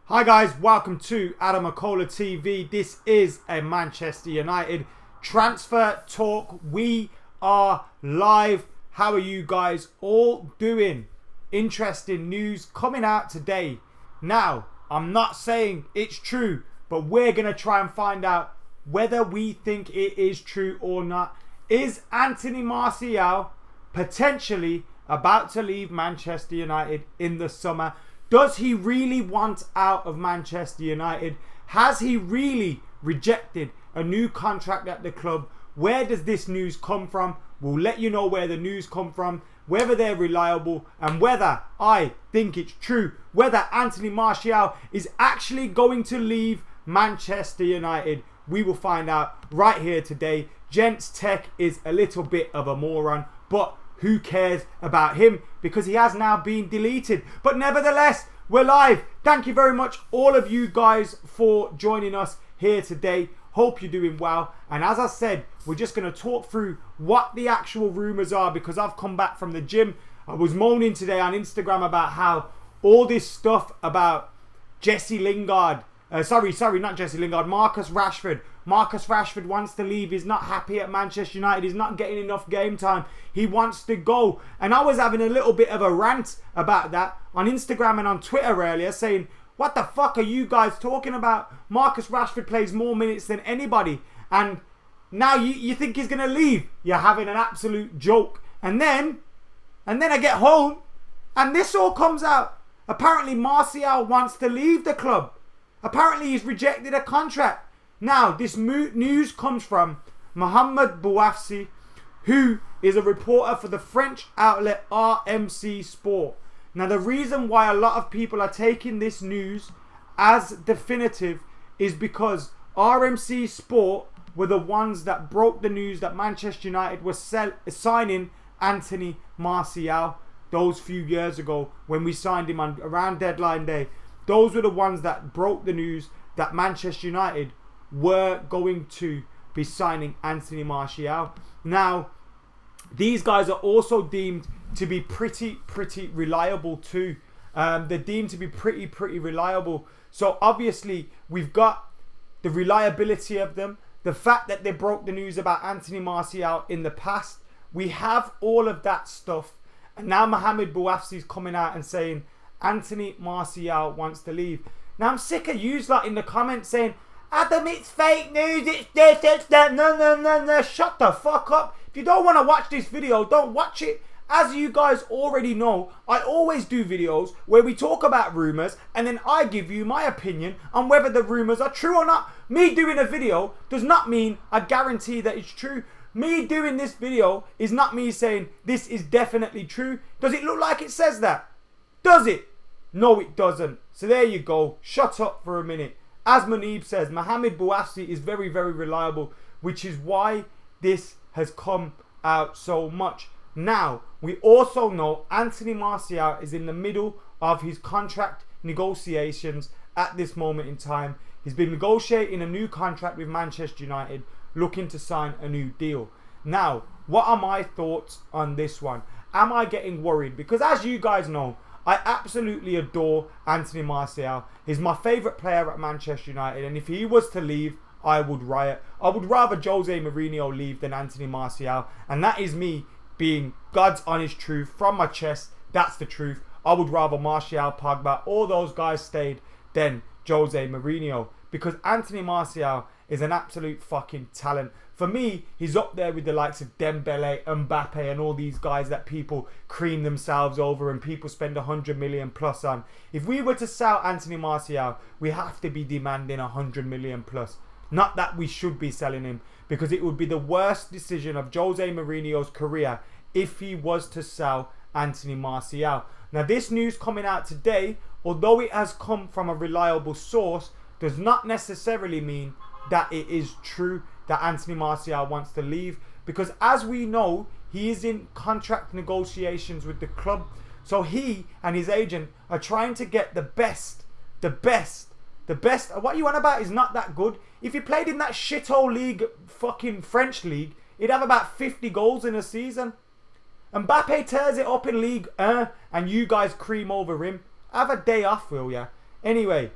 Hi guys, welcome to AdamMcKola TV. This is a Manchester United transfer talk. We are live. How are you guys all doing? Interesting news coming out today. Now, I'm not saying it's true, but we're going to try and find out whether we think it is true or not. Is Anthony Martial potentially about to leave Manchester United in the summer? Does he really want out of Manchester United? Has he really rejected a new contract at the club? Where does this news come from? We'll let you know where the news come from, whether they're reliable, and whether I think it's true, whether Anthony Martial is actually going to leave Manchester United. We will find out right here today. Gents Tech is a little bit of a moron, but who cares about him because he has now been deleted. But nevertheless, we're live. Thank you very much, all of you guys, for joining us here today. Hope you're doing well. And as I said, we're just going to talk through what the actual rumours are because I've come back from the gym. I was moaning today on Instagram about how all this stuff about Jesse Lingard, not Jesse Lingard, Marcus Rashford. Marcus Rashford wants to leave. He's not happy at Manchester United. He's not getting enough game time. He wants to go. And I was having a little bit of a rant about that on Instagram and on Twitter earlier, saying, what the fuck are you guys talking about? Marcus Rashford plays more minutes than anybody. And now you think he's going to leave. You're having an absolute joke. And then I get home and this all comes out. Apparently Martial wants to leave the club. Apparently he's rejected a contract. Now, this news comes from Mohamed Bouafsi, who is a reporter for the French outlet RMC Sport. Now, the reason why a lot of people are taking this news as definitive is because RMC Sport were the ones that broke the news that Manchester United was signing Anthony Martial those few years ago when we signed him around deadline day. Those were the ones that broke the news that Manchester United were going to be signing Anthony Martial. Now, these guys are also deemed to be pretty reliable too. They're deemed to be pretty reliable. So obviously, we've got the reliability of them. The fact that they broke the news about Anthony Martial in the past. We have all of that stuff. And now Mohamed Bouafsi is coming out and saying Anthony Martial wants to leave. Now, I'm sick of you lot in the comments saying, Adam, it's fake news, it's this, it's that. No. Shut the fuck up. If you don't want to watch this video, don't watch it. As you guys already know, I always do videos where we talk about rumours and then I give you my opinion on whether the rumours are true or not. Me doing a video does not mean I guarantee that it's true. Me doing this video is not me saying this is definitely true. Does it look like it says that? Does it? No, it doesn't. So there you go. Shut up for a minute. As Munib says, Mohamed Bouafsi is very reliable, which is why this has come out so much. Now, we also know Anthony Martial is in the middle of his contract negotiations at this moment in time. He's been negotiating a new contract with Manchester United, looking to sign a new deal. Now, what are my thoughts on this one? Am I getting worried? Because as you guys know, I absolutely adore Anthony Martial. He's my favourite player at Manchester United. And if he was to leave, I would riot. I would rather Jose Mourinho leave than Anthony Martial. And that is me being God's honest truth from my chest. That's the truth. I would rather Martial, Pogba, all those guys stayed than Jose Mourinho. Because Anthony Martial is an absolute fucking talent. For me, he's up there with the likes of Dembele, Mbappe and all these guys that people cream themselves over and people spend 100 million plus on. If we were to sell Anthony Martial, we have to be demanding 100 million plus. Not that we should be selling him, because it would be the worst decision of Jose Mourinho's career if he was to sell Anthony Martial. Now, this news coming out today, although it has come from a reliable source, does not necessarily mean that it is true that Anthony Martial wants to leave, because as we know, he is in contract negotiations with the club. So he and his agent are trying to get the best. What you want about is not that good. If he played in that shithole league, fucking French league, he'd have about 50 goals in a season. Mbappe tears it up in League 1 and you guys cream over him. Have a day off, will ya? Anyway,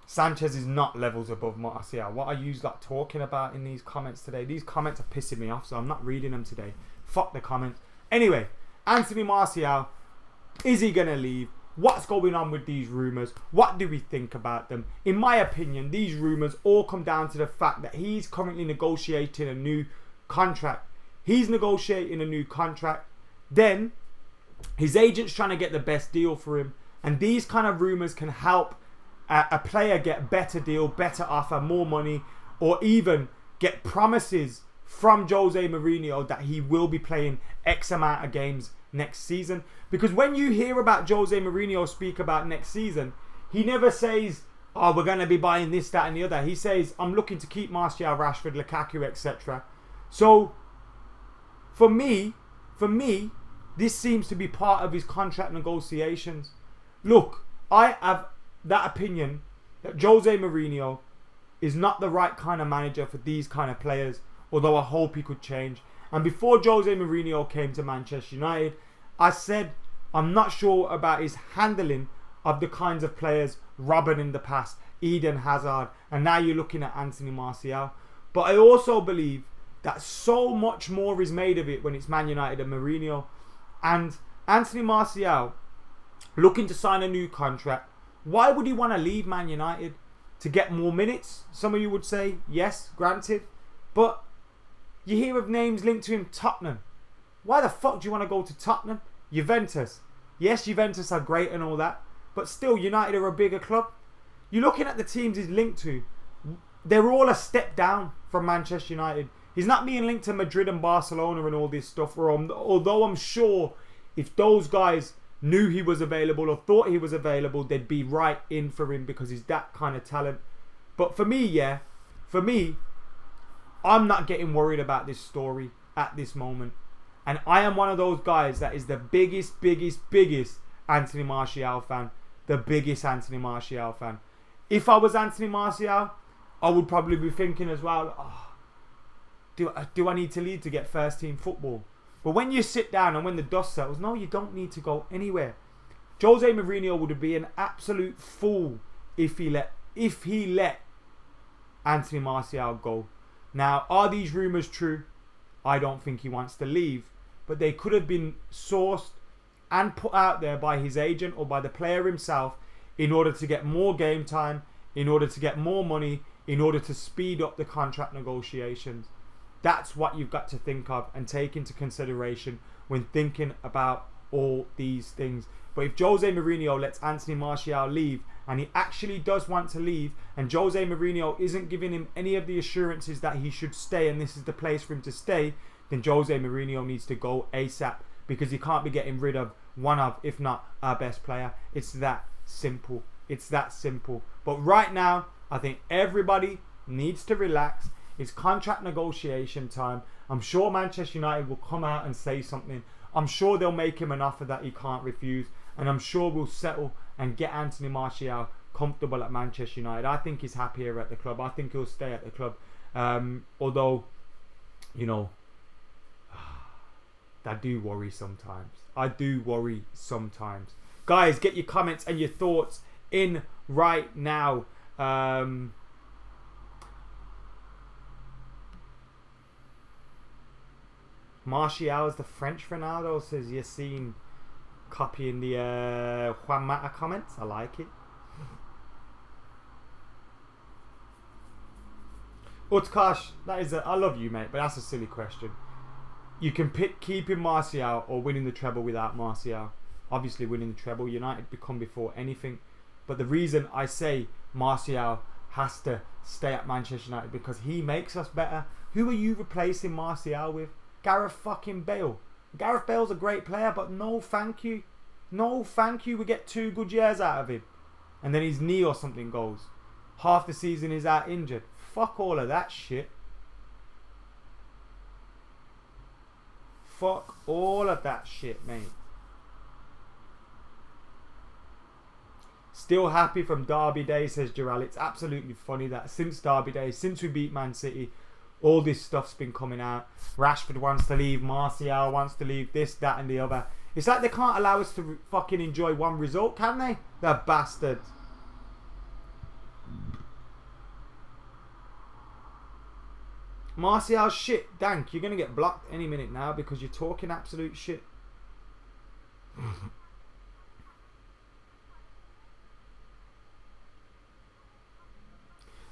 Sanchez is not levels above Martial. What are you like talking about in these comments today? These comments are pissing me off, so I'm not reading them today. Fuck the comments. Anyway, Anthony Martial, is he going to leave? What's going on with these rumours? What do we think about them? In my opinion, these rumours all come down to the fact that he's currently negotiating a new contract. He's negotiating a new contract. Then, his agent's trying to get the best deal for him. And these kind of rumours can help a player get better deal, better offer, more money, or even get promises from Jose Mourinho that he will be playing X amount of games next season. Because when you hear about Jose Mourinho speak about next season, he never says, oh, we're going to be buying this, that and the other. He says, I'm looking to keep Martial, Rashford, Lukaku, etc. So, for me, this seems to be part of his contract negotiations. Look, I have that opinion that Jose Mourinho is not the right kind of manager for these kind of players, although I hope he could change. And before Jose Mourinho came to Manchester United, I said I'm not sure about his handling of the kinds of players Robin in the past, Eden Hazard, and now you're looking at Anthony Martial. But I also believe that so much more is made of it when it's Man United and Mourinho. And Anthony Martial looking to sign a new contract. Why would he want to leave Man United? To get more minutes? Some of you would say, yes, granted. But you hear of names linked to him, Tottenham. Why the fuck do you want to go to Tottenham? Juventus. Yes, Juventus are great and all that. But still, United are a bigger club. You're looking at the teams he's linked to. They're all a step down from Manchester United. He's not being linked to Madrid and Barcelona and all this stuff. Although I'm sure if those guys knew he was available or thought he was available, they'd be right in for him because he's that kind of talent. But for me, I'm not getting worried about this story at this moment. And I am one of those guys that is the biggest Anthony Martial fan. The biggest Anthony Martial fan. If I was Anthony Martial, I would probably be thinking as well, do I need to leave to get first team football? But when you sit down and when the dust settles, no, you don't need to go anywhere. Jose Mourinho would be an absolute fool if he let Anthony Martial go. Now, are these rumours true? I don't think he wants to leave. But they could have been sourced and put out there by his agent or by the player himself in order to get more game time, in order to get more money, in order to speed up the contract negotiations. That's what you've got to think of and take into consideration when thinking about all these things. But if Jose Mourinho lets Anthony Martial leave, and he actually does want to leave, and Jose Mourinho isn't giving him any of the assurances that he should stay and this is the place for him to stay, then Jose Mourinho needs to go ASAP, because he can't be getting rid of one of, if not our best player. It's that simple. It's that simple. But right now, I think everybody needs to relax. It's contract negotiation time. I'm sure Manchester United will come out and say something. I'm sure they'll make him an offer that he can't refuse. And I'm sure we'll settle and get Anthony Martial comfortable at Manchester United. I think he's happier at the club. I think he'll stay at the club. Although, you know, I do worry sometimes. I do worry sometimes. Guys, get your comments and your thoughts in right now. Martial is the French Ronaldo, says Yassine, copying the Juan Mata comments. I like it. Utkarsh, I love you, mate, but that's a silly question. You can pick keeping Martial or winning the treble without Martial. Obviously, winning the treble, United become before anything. But the reason I say Martial has to stay at Manchester United because he makes us better. Who are you replacing Martial with? Gareth fucking Bale. Gareth Bale's a great player, but no thank you. No thank you. We get 2 good years out of him. And then his knee or something goes. Half the season is out injured. Fuck all of that shit. Fuck all of that shit, mate. Still happy from Derby Day, says Gerald. It's absolutely funny that since Derby Day, since we beat Man City, all this stuff's been coming out. Rashford wants to leave, Martial wants to leave, this, that and the other. It's like they can't allow us to fucking enjoy one result, can they? The bastards. Martial shit. Dank, you're going to get blocked any minute now because you're talking absolute shit.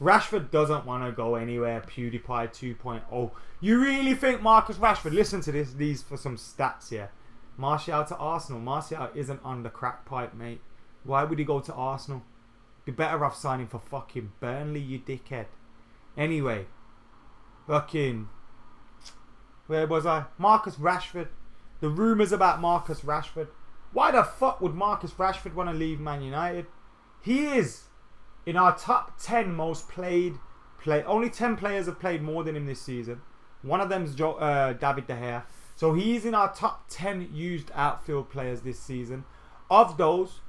Rashford doesn't want to go anywhere. PewDiePie 2.0. You really think Marcus Rashford... Listen to this. These for some stats here. Martial to Arsenal. Martial isn't on the crack pipe, mate. Why would he go to Arsenal? Be better off signing for fucking Burnley, you dickhead. Anyway. Fucking... Where was I? Marcus Rashford. The rumours about Marcus Rashford. Why the fuck would Marcus Rashford want to leave Man United? He is in our top 10 most played... Only 10 players have played more than him this season. One of them's David De Gea. So he's in our top 10 used outfield players this season. Of those,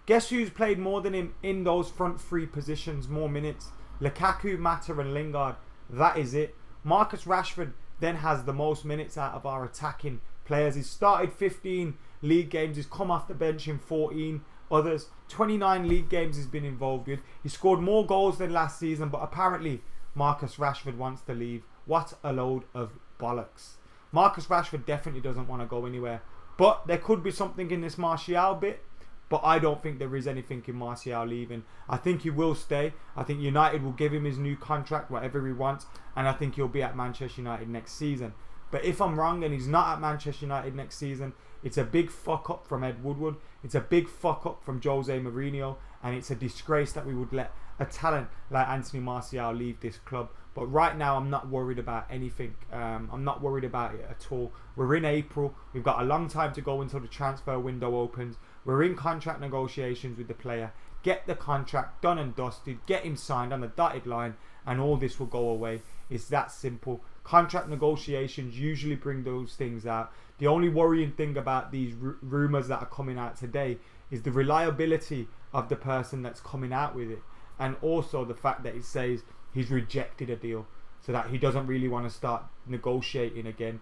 guess who's played more than him in those front three positions, more minutes? Lukaku, Mata and Lingard. That is it. Marcus Rashford then has the most minutes out of our attacking players. He's started 15 league games. He's come off the bench in 14 others. 29 league games he's been involved with. He scored more goals than last season, but apparently Marcus Rashford wants to leave. What a load of bollocks. Marcus Rashford definitely doesn't want to go anywhere. But there could be something in this Martial bit. But I don't think there is anything in Martial leaving. I think he will stay. I think United will give him his new contract, whatever he wants. And I think he'll be at Manchester United next season. But if I'm wrong and he's not at Manchester United next season, it's a big fuck up from Ed Woodward. It's a big fuck up from Jose Mourinho. And it's a disgrace that we would let a talent like Anthony Martial leave this club. But right now, I'm not worried about anything. I'm not worried about it at all. We're in April. We've got a long time to go until the transfer window opens. We're in contract negotiations with the player. Get the contract done and dusted. Get him signed on the dotted line. And all this will go away. It's that simple. Contract negotiations usually bring those things out. The only worrying thing about these rumours that are coming out today is the reliability of the person that's coming out with it. And also the fact that it says he's rejected a deal, so that he doesn't really want to start negotiating again.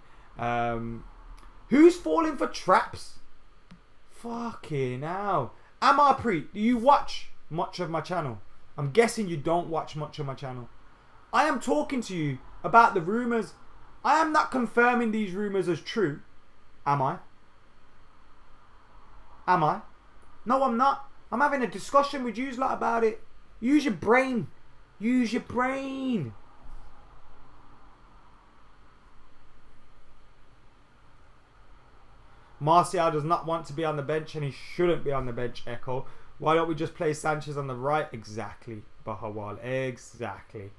Who's falling for traps? Fucking hell. Amar Preet, do you watch much of my channel? I'm guessing you don't watch much of my channel. I am talking to you about the rumours. I am not confirming these rumours as true. Am I? Am I? No, I'm not. I'm having a discussion with you lot about it. Use your brain. Use your brain. Martial does not want to be on the bench and he shouldn't be on the bench, Echo. Why don't we just play Sanchez on the right? Exactly, Bahawal. Exactly.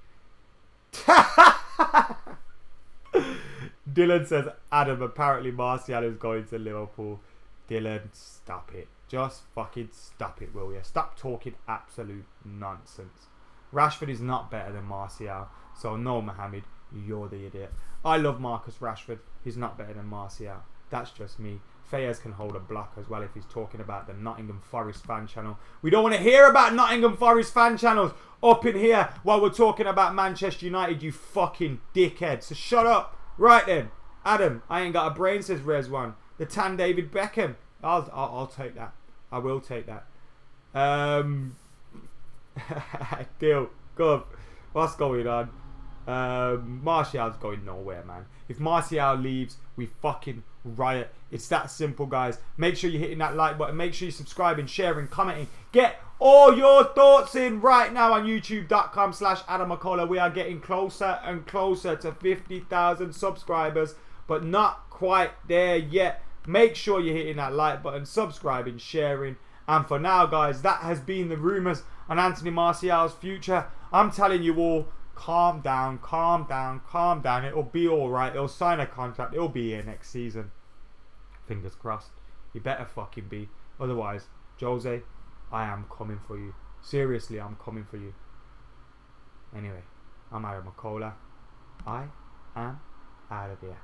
Dylan says, Adam, apparently Martial is going to Liverpool. Dylan, stop it. Just fucking stop it, will you? Stop talking absolute nonsense. Rashford is not better than Martial. So no, Mohammed, you're the idiot. I love Marcus Rashford. He's not better than Martial. That's just me. Fayez can hold a block as well if he's talking about the Nottingham Forest fan channel. We don't want to hear about Nottingham Forest fan channels up in here while we're talking about Manchester United, you fucking dickhead. So shut up. Right then. Adam, I ain't got a brain, says Rezwan. The tan David Beckham. I'll take that. I will take that. Deal. Go. What's going on? Martial's going nowhere, man. If Martial leaves, we fucking riot. It's that simple, guys. Make sure you're hitting that like button. Make sure you're subscribing, sharing, commenting. Get all your thoughts in right now on youtube.com/AdamMcKola. We are getting closer and closer to 50,000 subscribers, but not quite there yet. Make sure you're hitting that like button, subscribing, sharing. And for now, guys, that has been the rumours on Anthony Martial's future. I'm telling you all, calm down, calm down, calm down. It'll be alright. He'll sign a contract. It'll be here next season. Fingers crossed. You better fucking be. Otherwise, Jose, I am coming for you. Seriously, I'm coming for you. Anyway, I'm AdamMcKola. I am out of here.